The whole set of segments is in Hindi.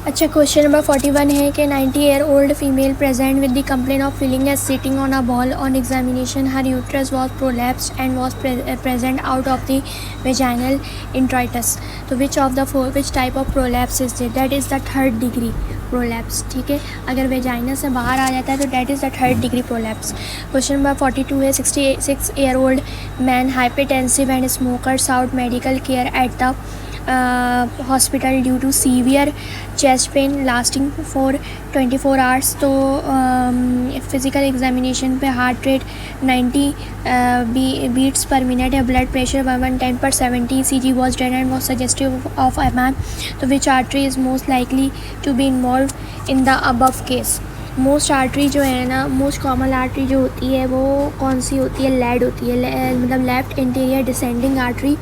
अच्छा, क्वेश्चन नंबर 41 है कि 90-year-old female present with the complaint of feeling as sitting on a ball on examination her uterus was prolapsed and was present out of the vaginal introitus. तो which type of prolapse is this? That is the third degree prolapse. ठीक है, अगर वेजाइना से बाहर आ जाता है तो that is the third degree prolapse. Question number 42 है 66-year-old man hypertensive and smokers out medical care at the hospital due to severe chest pain lasting for 24 hours. तो फिज़िकल एग्जामिनेशन पे heart rate 90 beats per minute है, blood pressure 110/70 ECG was done and was suggestive of MR. तो which artery is most likely to be involve in the above case? Most artery जो है ना, मोस्ट कॉमन आर्टरी जो होती है वो कौन सी होती है? लेड होती है, मतलब लेफ्ट इंटीरियर डिसेंडिंग आर्टरी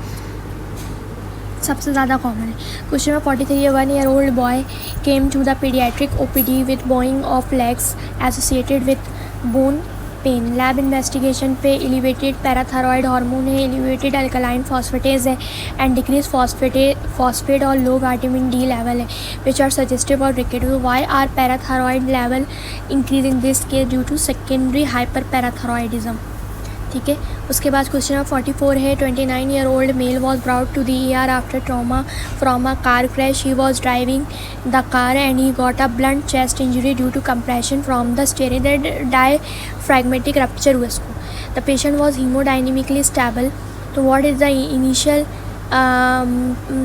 सबसे ज़्यादा कॉमन है। क्वेश्चन नंबर 43 है 1-year-old boy came to the paediatric OPD with bowing of legs associated with bone pain. Lab investigation पे एलिवेटेड पैराथायरॉयड हार्मोन है, एलिवेटेड अल्कलाइन फॉस्फेटेज है एंड डिक्रीज फॉस्फेट और लो विटामिन D लेवल है विच आर सजेस्टिव और रिकेटिव। Why are parathyroid level increase in this case due to secondary hyperparathyroidism. ठीक है, उसके बाद क्वेश्चन नंबर 44 है 29-year-old male was brought to the ER after trauma from a car crash. He was driving the car and he got a blunt chest injury due to compression from the steering diaphragmatic rupture हुआ इसको। The patient was haemodynamically stable. तो what is the initial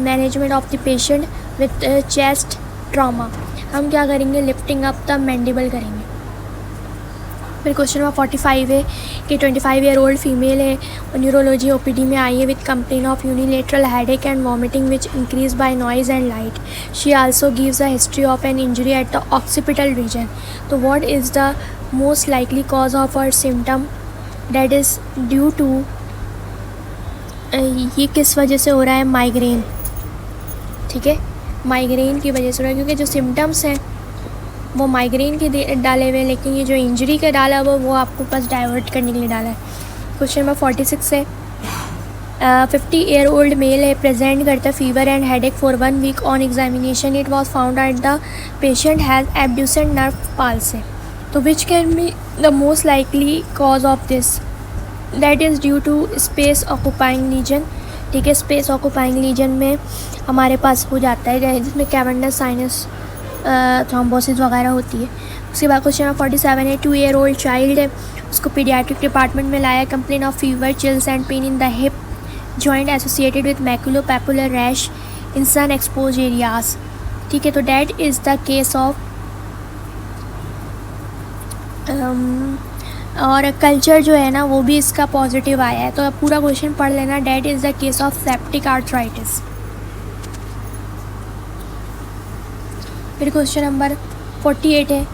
management of the patient with chest trauma? हम क्या करेंगे? लिफ्टिंग अप द मैंडिबल करेंगे। फिर क्वेश्चन नंबर 45 है कि 25-year-old फीमेल है और न्यूरोलॉजी OPD में आई है with complain of unilateral headache and vomiting which increase by noise and light. She also gives a history of an injury at the occipital region. तो what is the most likely cause of her symptom? That is due to, ये किस वजह से हो रहा है? माइग्रेन। ठीक है, माइग्रेन की वजह से हो रहा है, क्योंकि जो सिम्टम्स हैं वो माइग्रेन के डाले हुए हैं, लेकिन ये जो इंजरी का डाला हुआ वो आपको बस डाइवर्ट करने के लिए डाला है। क्वेश्चन नंबर 46 है 50-year-old मेल है, प्रेजेंट करता fever and headache for 1 week. On examination it was found at the patient has abducent nerve palsy. तो which can be the most likely cause of this? That is due to space occupying lesion. ठीक है, स्पेस ऑक्यूपाइंग लीजन में हमारे पास हो जाता है जिसमें कैवर्नस साइनस थ्रोम्बोसिस वगैरह होती है। उसके बाद क्वेश्चन नंबर 47 है 2-year-old चाइल्ड है, उसको पीडियाट्रिक डिपार्टमेंट में लाया। Complain of fever, chills and pain in the hip joint associated with maculopapular rash in sun expose areas. ठीक है, तो that is the case of और कल्चर जो है ना वो भी इसका पॉजिटिव आया है। तो अब पूरा क्वेश्चन पढ़ लेना। That is the case of septic arthritis. फिर क्वेश्चन नंबर 48 है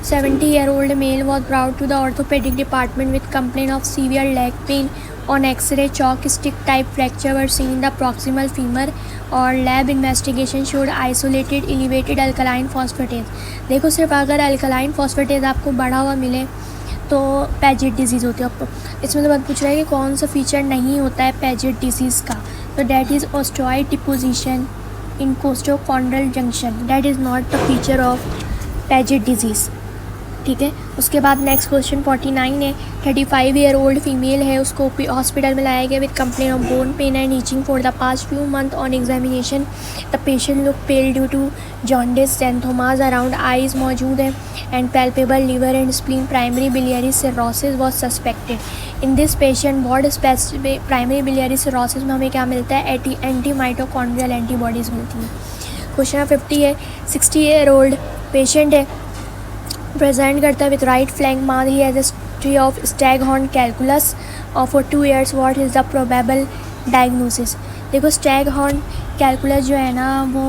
70-year-old male was brought to the orthopaedic department with complain of severe leg pain on X ray chalk stick type fracture were seen in the proximal femur और lab investigation showed isolated elevated alkaline phosphatase. देखो, सिर्फ अगर अल्कलाइन फॉस्फेटेज आपको बढ़ा हुआ मिले तो पैजेट डिजीज़ होती है। इसमें तो बात पूछ रहा है कि कौन सा फीचर नहीं होता है पैजेट डिजीज़ का? तो that is osteoid deposition in costochondral junction. That is not the feature of Paget disease. ठीक है, उसके बाद नेक्स्ट क्वेश्चन 49 है 35-year-old फीमेल है, उसको हॉस्पिटल में लाया गया with complain of bone pain and itching for the past few month. On examination the patient look pale due to jaundice, xanthomas around eyes मौजूद है and palpable liver and spleen. Primary biliary cirrhosis was suspected in this patient. But specific primary biliary cirrhosis में हमें क्या मिलता है? एंटी माइटोकॉन्ड्रियल एंटीबॉडीज़ मिलती हैं। क्वेश्चन नंबर 50 है 60-year-old पेशेंट है, प्रेजेंट करता है with right flank mass. He has history of staghorn calculus और for 2 years what is the probable diagnosis? देखो, स्टैगहॉर्न कैलकुलस जो है ना वो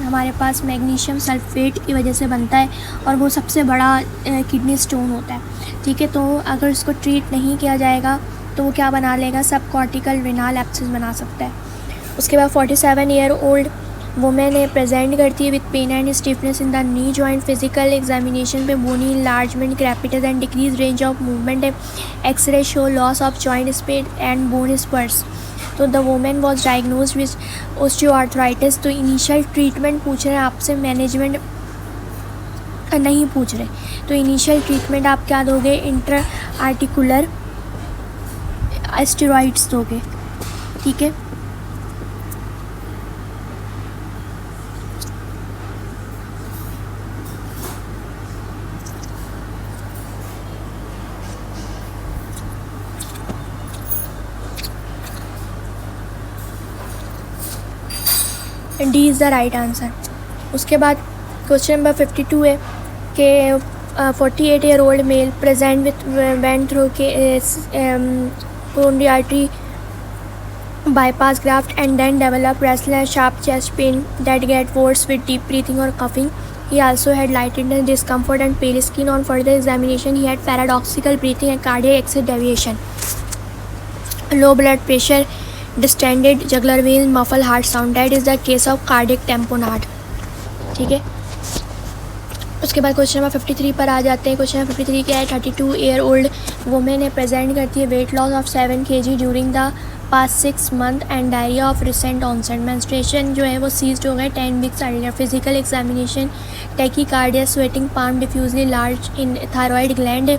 हमारे पास मैग्नीशियम सल्फेट की वजह से बनता है और वो सबसे बड़ा किडनी स्टोन होता है। ठीक है, तो अगर इसको ट्रीट नहीं किया जाएगा तो वो क्या बना लेगा? सब कॉर्टिकल रेनाल एब्सेस बना सकता है। उसके बाद 47-year-old वुमेन है, प्रेजेंट करती है with pain and stiffness in the knee joint. Physical examination पे bony enlargement, crepitus and decrease range of movement है। X ray show loss of joint space and bone spurs. तो the women was diagnosed with osteoarthritis. तो इनिशियल ट्रीटमेंट पूछ रहे हैं आपसे, मैनेजमेंट नहीं पूछ रहे। तो इनिशियल ट्रीटमेंट आप क्या दोगे, इंटर आर्टिकुलर स्टेरॉइड्स दोगे, ठीक है। D is the right answer. उसके बाद क्वेश्चन नंबर 52 है कि 48 year old male present with went through के coronary artery bypass graft and then develop restless sharp chest pain that get worse with deep breathing or coughing. He also had lightheadedness, discomfort and pale skin. On further examination, he had paradoxical breathing and cardiac exit deviation, low blood pressure, distended jugular vein, muffled heart sound. That is the case of cardiac tamponade. ठीक है। उसके बाद क्वेश्चन नंबर 53 पर आ जाते हैं। क्वेश्चन नंबर 53 क्या है, 32 ईयर ओल्ड वुमेन है, प्रेजेंट करती है weight loss of 7 kg during the past 6 month and diarrhoea of recent onset. Menstruation जो है वो सीज्ड हो गए 10 weeks earlier. Physical examination tachycardia, sweating, palm diffusely large in thyroid gland.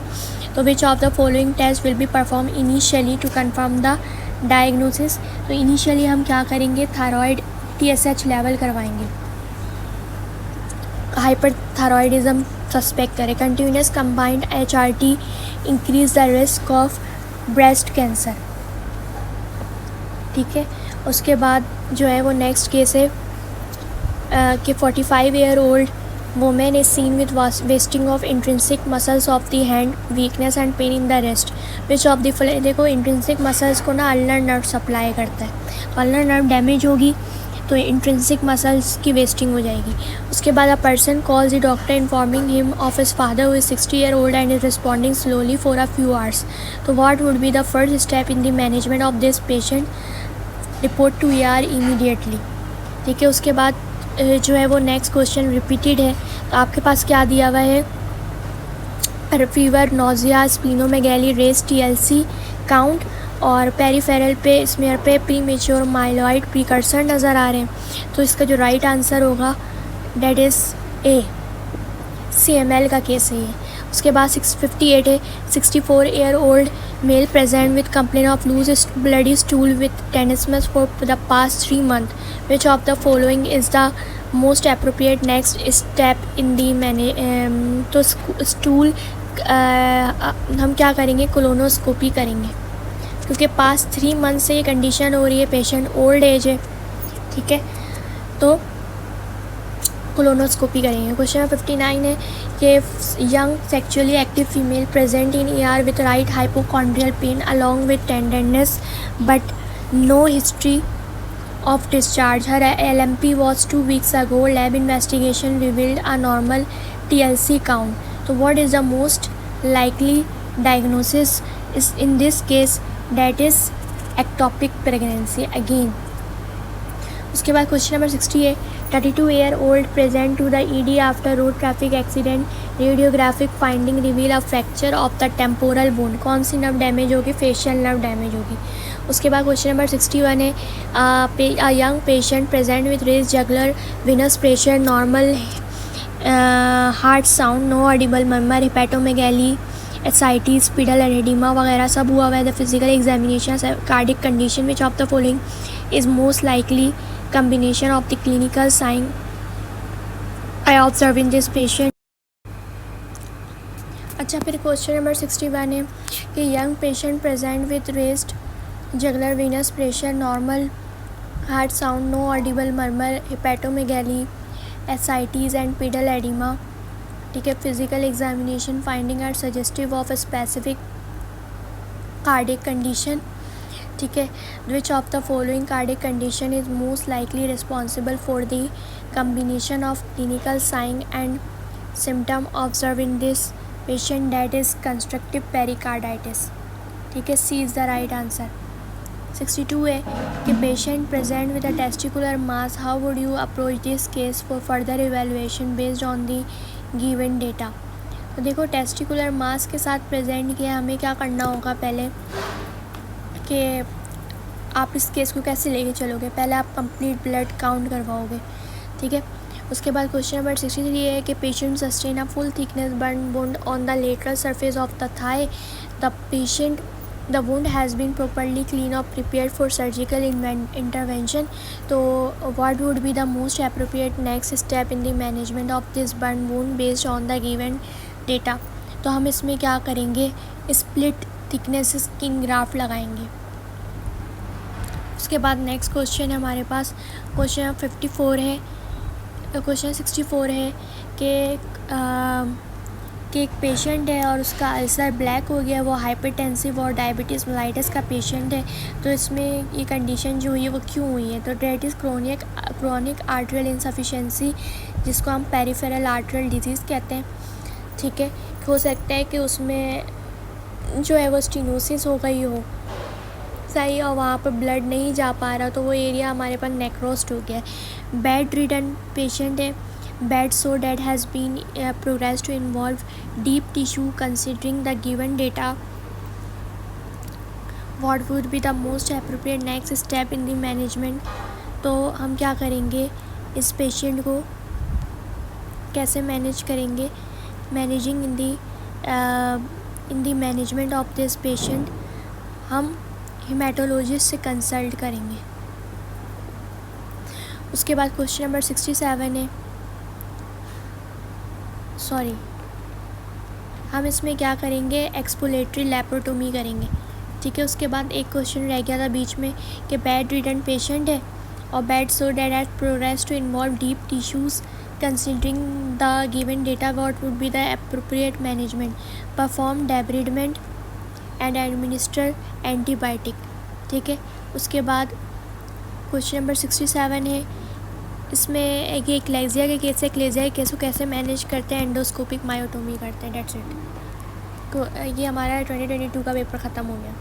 तो which of the following test will be perform initially to confirm the diagnosis. तो इनिशियली हम क्या करेंगे, थायराइड TSH लेवल करवाएंगे, हाइपरथायरॉयडिज्म सस्पेक्ट करें। Continuous combined HRT increase the risk of breast cancer, ठीक है। उसके बाद जो है वो नेक्स्ट केस है कि 45 year old women is seen with wasting of intrinsic muscles of the hand, weakness and pain in the wrist. Which of the following, देखो इंट्रिंसिक मसल्स को ना अल्नर नर्व सप्लाई करता है, अल्नर नर्व डैमेज होगी तो इंट्रिंसिक मसल्स की वेस्टिंग हो जाएगी। उसके बाद a person calls the doctor informing him of his father who is 60 year old and is responding slowly for a few hours. तो what would be the first step in the management of this patient, report to ER immediately, ठीक है। उसके बाद जो है वो नेक्स्ट क्वेश्चन रिपीटेड है। तो आपके पास क्या दिया हुआ है, fever, nausea, splenomegaly, raised, TLC count और पेरीफेरल पे स्मेयर पे प्रीमेच्योर माइलॉइड प्रीकर्सर नज़र आ रहे हैं। तो इसका जो राइट आंसर होगा डेट इज़ A, CML का केस है ये। उसके बाद 658 है, 64 year old male present with complain of loose bloody stool with tenesmus for the past 3 months। Which of the following is the most appropriate next step in दी मैंने। तो स्टूल हम क्या करेंगे, कोलोनोस्कोपी करेंगे, क्योंकि पास्ट 3 months से ये कंडीशन हो रही है, पेशेंट ओल्ड एज है, ठीक है। तो कोलोनोस्कोपी करेंगे। क्वेश्चन नंबर 59 है कि young sexually active female present in ER with right hypochondrial pain along with tenderness but no history of discharge. Her LMP was 2 weeks ago. Lab investigation revealed a normal TLC count. So what is the most likely diagnosis is in this case, that is ectopic pregnancy again. उसके बाद क्वेश्चन नंबर 60 है, 32 year old present to the ED after road traffic accident, radiographic finding reveal a fracture of the temporal bone. कौन सी नर्व डैमेज होगी, फेशियल नर्व डैमेज होगी। उसके बाद क्वेश्चन नंबर 61 है, a young patient present with raised jugular venous pressure, normal heart sound, no audible murmur, hepatomegaly, ascites, pedal oedema वगैरह सब हुआ हुआ है। The physical examination, cardiac condition, which of the following is most likely combination of the clinical sign I observe in this patient। अच्छा, फिर क्वेश्चन नंबर 61 है कि young patient present with raised jugular venous pressure, normal heart sound, no audible murmur, hepatomegaly, ascites and pedal oedema, ठीक है। Physical examination finding are suggestive of a specific cardiac condition, ठीक है। Which of the following cardiac condition is most likely responsible for the combination of clinical sign and symptom observe in this patient, that is constructive pericarditis, ठीक है। C is the right answer. 62 है कि patient present with a testicular mass, how would you approach this case for further evaluation based on the given data. तो देखो टेस्टिकुलर मास के साथ प्रेजेंट किया, हमें क्या करना होगा पहले कि आप इस केस को कैसे लेके चलोगे? पहले आप कंप्लीट ब्लड काउंट करवाओगे, ठीक है। उसके बाद क्वेश्चन नंबर 63 ये है कि patient sustain a full thickness burn wound on the lateral surface of the thigh. The wound has been properly cleaned or prepared for surgical intervention. तो what would be the most appropriate next step in the management of this burn wound based on the given data? तो हम इसमें क्या करेंगे, स्प्लिट थिकनेस स्किन ग्राफ्ट लगाएंगे। उसके बाद नेक्स्ट क्वेश्चन है हमारे पास, क्वेश्चन 54 है, क्वेश्चन 64 है कि एक पेशेंट है और उसका अल्सर ब्लैक हो गया, वो हाइपरटेंसिव और डायबिटीज़ मेलाइटिस का पेशेंट है। तो इसमें ये कंडीशन जो हुई है वो क्यों हुई है? तो that is chronic arterial insufficiency, जिसको हम पेरिफेरल आर्टरियल डिजीज़ कहते हैं, ठीक है। हो सकता है कि उसमें जो है वो स्टेनोसिस हो गई हो, सही, और वहाँ पर ब्लड नहीं जा पा रहा, तो वो एरिया हमारे पास नेक्रोस्ड हो गया है। बेड रिडन पेशेंट है, bed so that has been progressed to involve deep tissue. Considering the given data, what would be the most appropriate next step in the management? तो हम क्या करेंगे, इस पेशेंट को कैसे मैनेज करेंगे? Managing in the management of this patient हम हेमाटोलॉजिस्ट से कंसल्ट करेंगे। उसके बाद क्वेश्चन नंबर 67 है, हम इसमें क्या करेंगे, एक्सपोलेटरी लेप्रोटोमी करेंगे, ठीक है। उसके बाद एक क्वेश्चन रह गया था बीच में कि बेड रिडन पेशेंट है और bed sore that has progress to involve deep tissues. Considering the given data what would be the appropriate management? Perform debridement and administer antibiotic, ठीक है। उसके बाद क्वेश्चन नंबर 67 है, इसमें ये एक्लेजिया के केस है, एक्लेजिया के केस को कैसे मैनेज करते हैं? एंडोस्कोपिक मायोटोमी करते हैं, डेट्स इट। तो ये हमारा 2022 का पेपर ख़त्म हो गया।